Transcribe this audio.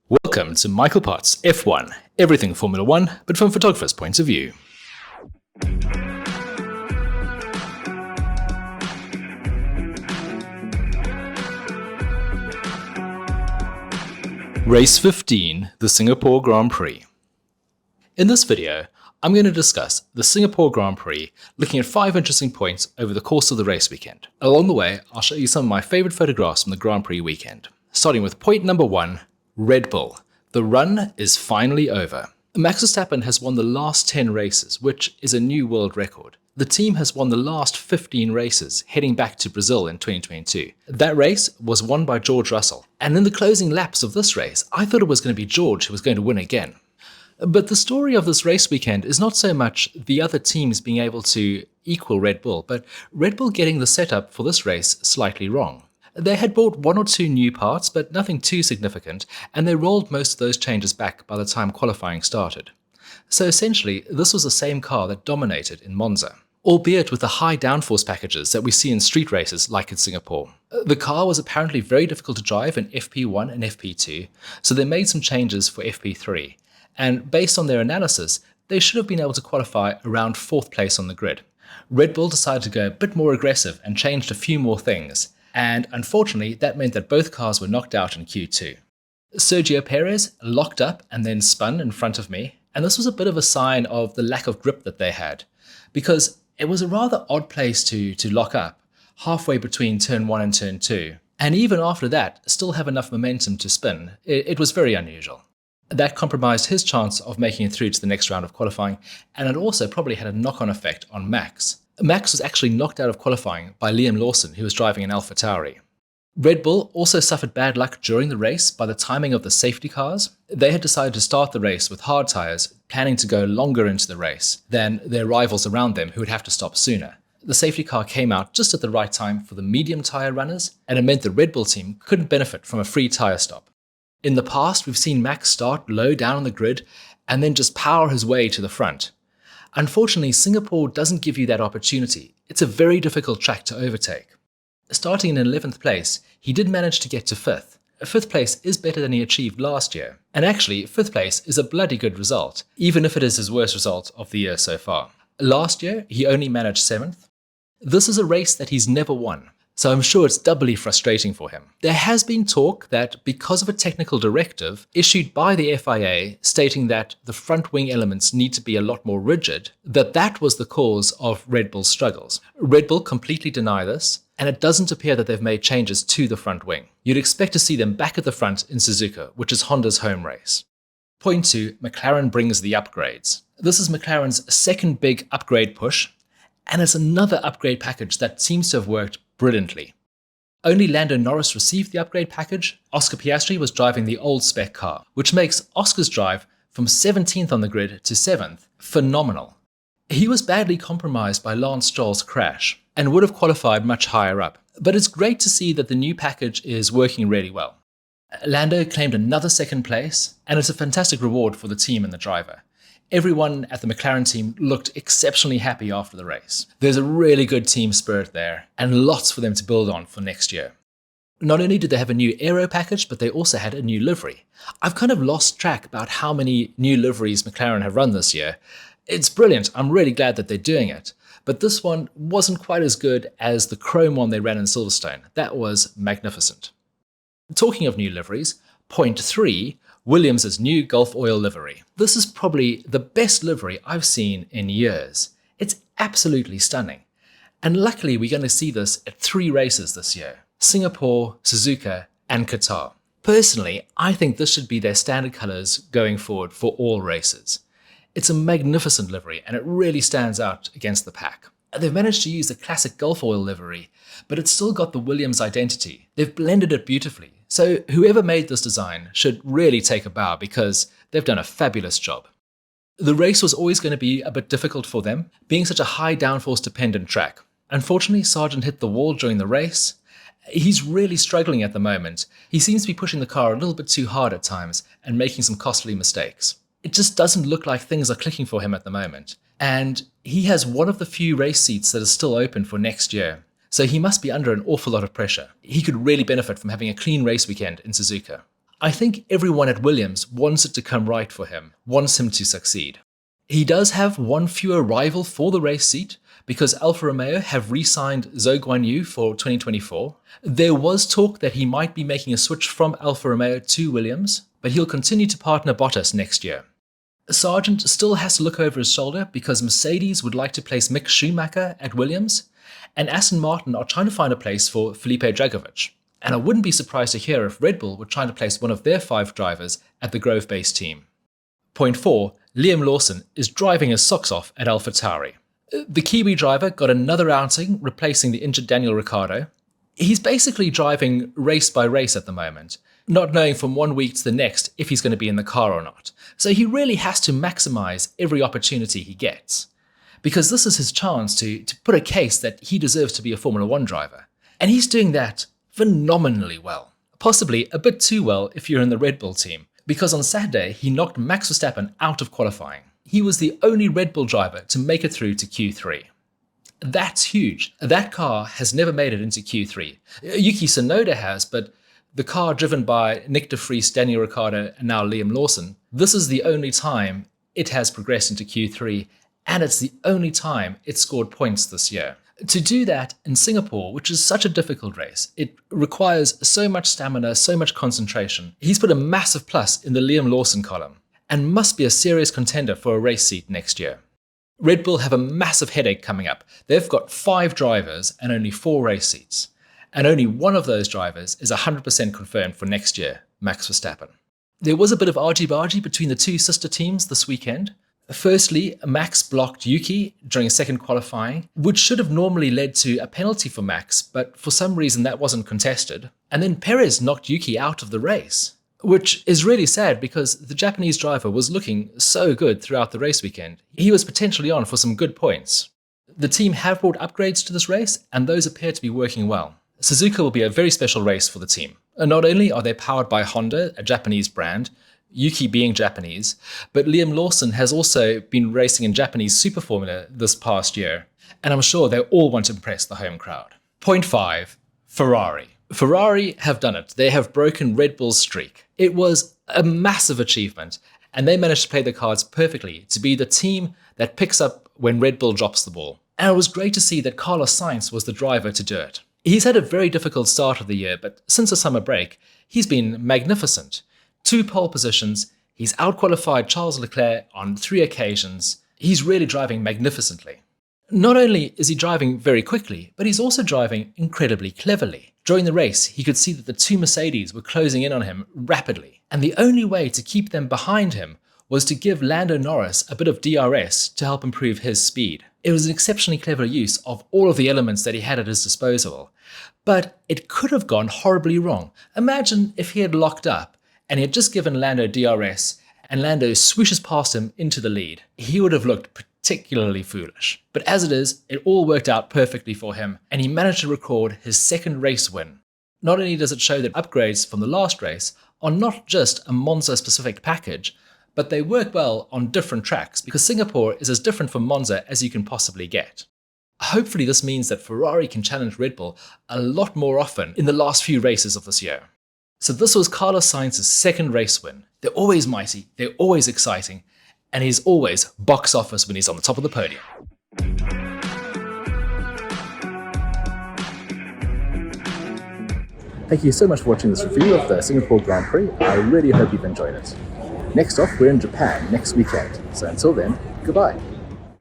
Welcome to Michael Potts F1, everything Formula One, but from photographer's point of view. Race 15, the Singapore Grand Prix. In this video, I'm going to discuss the Singapore Grand Prix, looking at 5 interesting points over the course of the race weekend. Along the way, I'll show you some of my favorite photographs from the Grand Prix weekend. Starting with point number 1, Red Bull. The run is finally over. Max Verstappen has won the last 10 races, which is a new world record. The team has won the last 15 races, heading back to Brazil in 2022. That race was won by George Russell. And in the closing laps of this race, I thought it was going to be George who was going to win again. But the story of this race weekend is not so much the other teams being able to equal Red Bull, but Red Bull getting the setup for this race slightly wrong. They had bought 1 or 2 new parts, but nothing too significant, and they rolled most of those changes back by the time qualifying started. So essentially, this was the same car that dominated in Monza, albeit with the high downforce packages that we see in street races like in Singapore. The car was apparently very difficult to drive in FP1 and FP2, so they made some changes for FP3, and based on their analysis, they should have been able to qualify around 4th place on the grid. Red Bull decided to go a bit more aggressive and changed a few more things, and unfortunately, that meant that both cars were knocked out in Q2. Sergio Perez locked up and then spun in front of me, and this was a bit of a sign of the lack of grip that they had, because it was a rather odd place to lock up, halfway between turn 1 and turn 2, and even after that, still have enough momentum to spin. It was very unusual. That compromised his chance of making it through to the next round of qualifying, and it also probably had a knock-on effect on Max. Max was actually knocked out of qualifying by Lawson, who was driving an AlphaTauri. Red Bull also suffered bad luck during the race by the timing of the safety cars. They had decided to start the race with hard tyres, planning to go longer into the race than their rivals around them who would have to stop sooner. The safety car came out just at the right time for the medium tyre runners, and it meant the Red Bull team couldn't benefit from a free tyre stop. In the past, we've seen Max start low down on the grid and then just power his way to the front. Unfortunately, Singapore doesn't give you that opportunity. It's a very difficult track to overtake. Starting in 11th place, he did manage to get to 5th. 5th place is better than he achieved last year. And actually, 5th place is a bloody good result, even if it is his worst result of the year so far. Last year, he only managed 7th. This is a race that he's never won, so I'm sure it's doubly frustrating for him. There has been talk that because of a technical directive issued by the FIA stating that the front wing elements need to be a lot more rigid, that was the cause of Red Bull's struggles. Red Bull completely deny this, and it doesn't appear that they've made changes to the front wing. You'd expect to see them back at the front in Suzuka, which is Honda's home race. Point 2, McLaren brings the upgrades. This is McLaren's second big upgrade push, and it's another upgrade package that seems to have worked brilliantly. Only Lando Norris received the upgrade package. Oscar Piastri was driving the old spec car, which makes Oscar's drive from 17th on the grid to 7th phenomenal. He was badly compromised by Lance Stroll's crash and would have qualified much higher up, but it's great to see that the new package is working really well. Lando claimed another 2nd place, and it's a fantastic reward for the team and the driver. Everyone at the McLaren team looked exceptionally happy after the race. There's a really good team spirit there, and lots for them to build on for next year. Not only did they have a new aero package, but they also had a new livery. I've kind of lost track about how many new liveries McLaren have run this year. It's brilliant, I'm really glad that they're doing it. But this one wasn't quite as good as the chrome one they ran in Silverstone. That was magnificent. Talking of new liveries, point 3, Williams' new Gulf Oil livery. This is probably the best livery I've seen in years. It's absolutely stunning. And luckily we're going to see this at 3 races this year: Singapore, Suzuka, and Qatar. Personally, I think this should be their standard colours going forward for all races. It's a magnificent livery and it really stands out against the pack. They've managed to use the classic Gulf Oil livery, but it's still got the Williams identity. They've blended it beautifully. So whoever made this design should really take a bow because they've done a fabulous job. The race was always going to be a bit difficult for them, being such a high downforce dependent track. Unfortunately, Sargent hit the wall during the race. He's really struggling at the moment. He seems to be pushing the car a little bit too hard at times and making some costly mistakes. It just doesn't look like things are clicking for him at the moment. And he has one of the few race seats that is still open for next year. So he must be under an awful lot of pressure. He could really benefit from having a clean race weekend in Suzuka. I think everyone at Williams wants it to come right for him, wants him to succeed. He does have one fewer rival for the race seat because Alfa Romeo have re-signed Zhou Guanyu for 2024. There was talk that he might be making a switch from Alfa Romeo to Williams, but he'll continue to partner Bottas next year. Sargent still has to look over his shoulder because Mercedes would like to place Mick Schumacher at Williams, and Aston Martin are trying to find a place for Felipe Drugovich. And I wouldn't be surprised to hear if Red Bull were trying to place one of their 5 drivers at the Grove-based team. Point 4. Liam Lawson is driving his socks off at AlphaTauri. The Kiwi driver got another outing, replacing the injured Daniel Ricciardo. He's basically driving race by race at the moment, not knowing from one week to the next if he's going to be in the car or not. So he really has to maximize every opportunity he gets, because this is his chance to put a case that he deserves to be a Formula 1 driver. And he's doing that phenomenally well. Possibly a bit too well if you're in the Red Bull team, because on Saturday he knocked Max Verstappen out of qualifying. He was the only Red Bull driver to make it through to Q3. That's huge. That car has never made it into Q3. Yuki Tsunoda has, but the car driven by Nick de Vries, Daniel Ricciardo, and now Liam Lawson, this is the only time it has progressed into Q3, and it's the only time it scored points this year. To do that in Singapore, which is such a difficult race, it requires so much stamina, so much concentration. He's put a massive plus in the Liam Lawson column, and must be a serious contender for a race seat next year. Red Bull have a massive headache coming up. They've got 5 drivers and only 4 race seats. And only one of those drivers is 100% confirmed for next year, Max Verstappen. There was a bit of argy-bargy between the 2 sister teams this weekend. Firstly, Max blocked Yuki during second qualifying, which should have normally led to a penalty for Max, but for some reason that wasn't contested. And then Perez knocked Yuki out of the race, which is really sad because the Japanese driver was looking so good throughout the race weekend. He was potentially on for some good points. The team have brought upgrades to this race, and those appear to be working well. Suzuka will be a very special race for the team. And not only are they powered by Honda, a Japanese brand, Yuki being Japanese, but Liam Lawson has also been racing in Japanese Super Formula this past year, and I'm sure they all want to impress the home crowd. Point 5. Ferrari. Ferrari have done it. They have broken Red Bull's streak. It was a massive achievement, and they managed to play the cards perfectly to be the team that picks up when Red Bull drops the ball. And it was great to see that Carlos Sainz was the driver to do it. He's had a very difficult start of the year, but since the summer break, he's been magnificent. 2 pole positions, he's outqualified Charles Leclerc on 3 occasions. He's really driving magnificently. Not only is he driving very quickly, but he's also driving incredibly cleverly. During the race, he could see that the 2 Mercedes were closing in on him rapidly, and the only way to keep them behind him was to give Lando Norris a bit of DRS to help improve his speed. It was an exceptionally clever use of all of the elements that he had at his disposal, but it could have gone horribly wrong. Imagine if he had locked up and he had just given Lando DRS and Lando swooshes past him into the lead. He would have looked particularly foolish. But as it is, it all worked out perfectly for him, and he managed to record his 2nd race win. Not only does it show that upgrades from the last race are not just a Monza-specific package, but they work well on different tracks, because Singapore is as different from Monza as you can possibly get. Hopefully this means that Ferrari can challenge Red Bull a lot more often in the last few races of this year. So this was Carlos Sainz's 2nd race win. They're always mighty, they're always exciting, and he's always box office when he's on the top of the podium. Thank you so much for watching this review of the Singapore Grand Prix. I really hope you've enjoyed it. Next off, we're in Japan next weekend. So until then, goodbye.